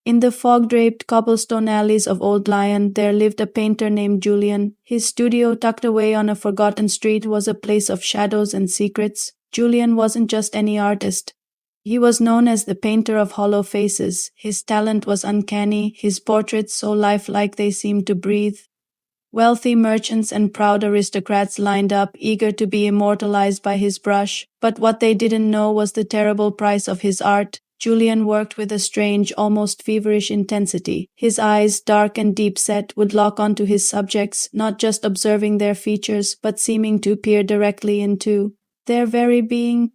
In the fog-draped cobblestone alleys of Old Lyon, there lived a painter named Julian. His studio, tucked away on a forgotten street, was a place of shadows and secrets. Julian wasn't just any artist. He was known as the painter of hollow faces. His talent was uncanny, his portraits so lifelike they seemed to breathe. Wealthy merchants and proud aristocrats lined up, eager to be immortalized by his brush, but what they didn't know was the terrible price of his art. Julian worked with a strange, almost feverish intensity. His eyes, dark and deep-set, would lock onto his subjects, not just observing their features, but seeming to peer directly into their very being.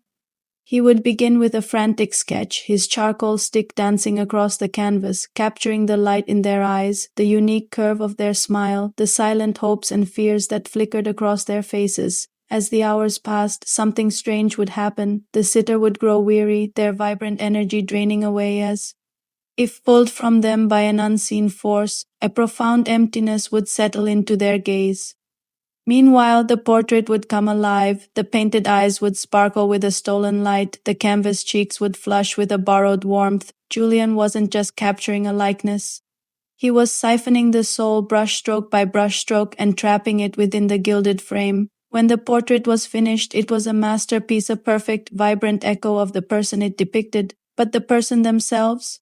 He would begin with a frantic sketch, his charcoal stick dancing across the canvas, capturing the light in their eyes, the unique curve of their smile, the silent hopes and fears that flickered across their faces. As the hours passed, something strange would happen. The sitter would grow weary, their vibrant energy draining away as if pulled from them by an unseen force. A profound emptiness would settle into their gaze. Meanwhile, the portrait would come alive, the painted eyes would sparkle with a stolen light, the canvas cheeks would flush with a borrowed warmth. Julian wasn't just capturing a likeness. He was siphoning the soul brushstroke by brushstroke and trapping it within the gilded frame. When the portrait was finished, it was a masterpiece, a perfect, vibrant echo of the person it depicted. But the person themselves?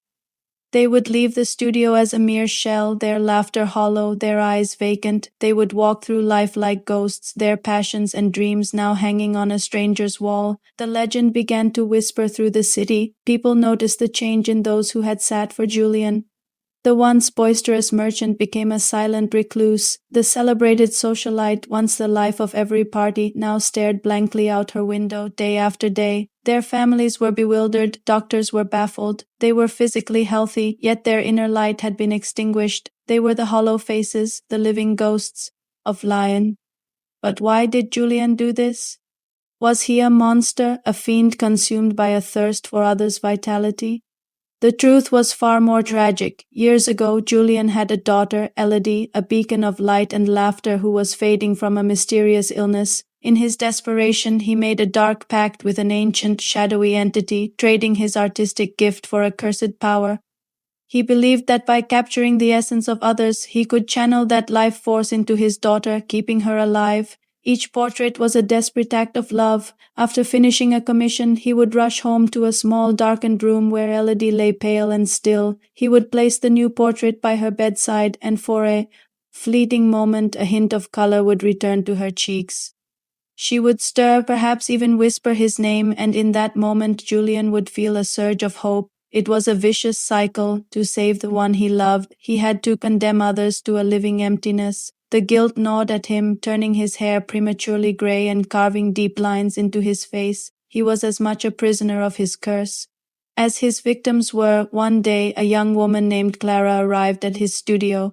They would leave the studio as a mere shell, their laughter hollow, their eyes vacant. They would walk through life like ghosts, their passions and dreams now hanging on a stranger's wall. The legend began to whisper through the city. People noticed the change in those who had sat for Julian. The once boisterous merchant became a silent recluse. The celebrated socialite, once the life of every party, now stared blankly out her window day after day. Their families were bewildered, doctors were baffled. They were physically healthy, yet their inner light had been extinguished. They were the hollow faces, the living ghosts of Lyon. But why did Julian do this? Was he a monster, a fiend consumed by a thirst for others' vitality? The truth was far more tragic. Years ago, Julian had a daughter, Elodie, a beacon of light and laughter who was fading from a mysterious illness. In his desperation, he made a dark pact with an ancient, shadowy entity, trading his artistic gift for a cursed power. He believed that by capturing the essence of others, he could channel that life force into his daughter, keeping her alive. Each portrait was a desperate act of love. After finishing a commission, he would rush home to a small darkened room where Elodie lay pale and still. He would place the new portrait by her bedside, and for a fleeting moment a hint of color would return to her cheeks. She would stir, perhaps even whisper his name, and in that moment Julian would feel a surge of hope. It was a vicious cycle. To save the one he loved, he had to condemn others to a living emptiness. The guilt gnawed at him, turning his hair prematurely gray and carving deep lines into his face. He was as much a prisoner of his curse as his victims were. One day, a young woman named Clara arrived at his studio.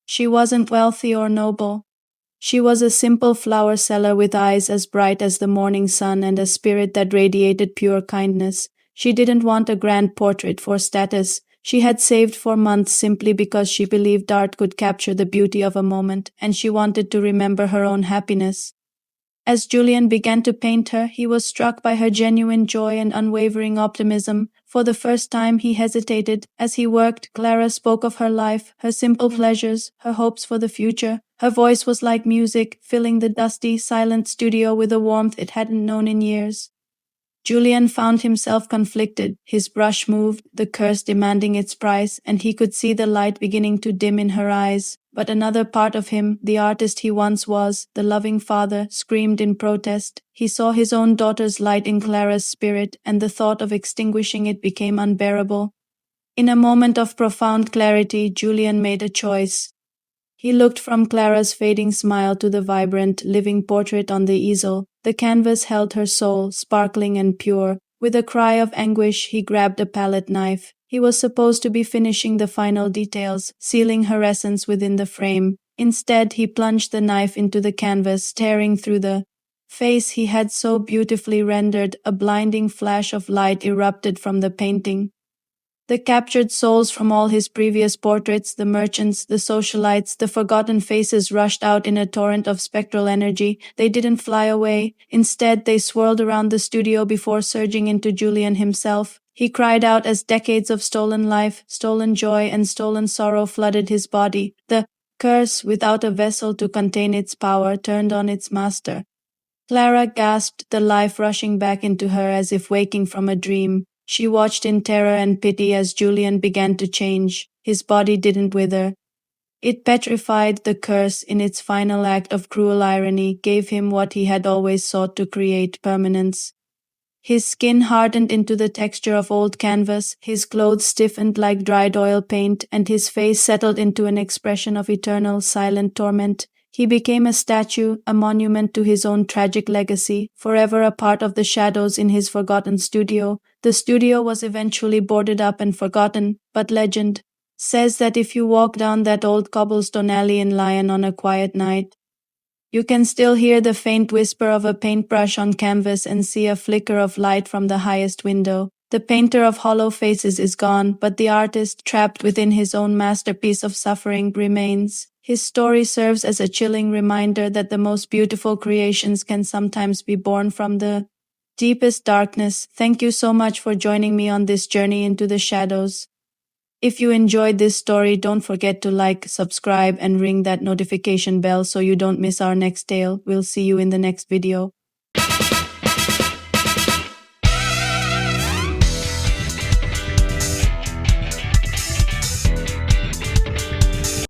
She wasn't wealthy or noble. She was a simple flower seller with eyes as bright as the morning sun and a spirit that radiated pure kindness. She didn't want a grand portrait for status. She had saved for months simply because she believed art could capture the beauty of a moment, and she wanted to remember her own happiness. As Julian began to paint her, he was struck by her genuine joy and unwavering optimism. For the first time, he hesitated. As he worked, Clara spoke of her life, her simple pleasures, her hopes for the future. Her voice was like music, filling the dusty, silent studio with a warmth it hadn't known in years. Julian found himself conflicted. His brush moved, the curse demanding its price, and he could see the light beginning to dim in her eyes. But another part of him, the artist he once was, the loving father, screamed in protest. He saw his own daughter's light in Clara's spirit, and the thought of extinguishing it became unbearable. In a moment of profound clarity, Julian made a choice. He looked from Clara's fading smile to the vibrant, living portrait on the easel. The canvas held her soul, sparkling and pure. With a cry of anguish, he grabbed a palette knife. He was supposed to be finishing the final details, sealing her essence within the frame. Instead, he plunged the knife into the canvas, tearing through the face he had so beautifully rendered. A blinding flash of light erupted from the painting. The captured souls from all his previous portraits, the merchants, the socialites, the forgotten faces rushed out in a torrent of spectral energy. They didn't fly away. Instead, they swirled around the studio before surging into Julian himself. He cried out as decades of stolen life, stolen joy, and stolen sorrow flooded his body. The curse, without a vessel to contain its power, turned on its master. Clara gasped, the life rushing back into her as if waking from a dream. She watched in terror and pity as Julian began to change. His body didn't wither. It petrified. The curse, in its final act of cruel irony, gave him what he had always sought to create: permanence. His skin hardened into the texture of old canvas, his clothes stiffened like dried oil paint, and his face settled into an expression of eternal, silent torment. He became a statue, a monument to his own tragic legacy, forever a part of the shadows in his forgotten studio. The studio was eventually boarded up and forgotten, but legend says that if you walk down that old cobblestone alley in Lyon on a quiet night, you can still hear the faint whisper of a paintbrush on canvas and see a flicker of light from the highest window. The painter of hollow faces is gone, but the artist, trapped within his own masterpiece of suffering, remains. His story serves as a chilling reminder that the most beautiful creations can sometimes be born from the deepest darkness. Thank you so much for joining me on this journey into the shadows. If you enjoyed this story, don't forget to like, subscribe, and ring that notification bell so you don't miss our next tale. We'll see you in the next video.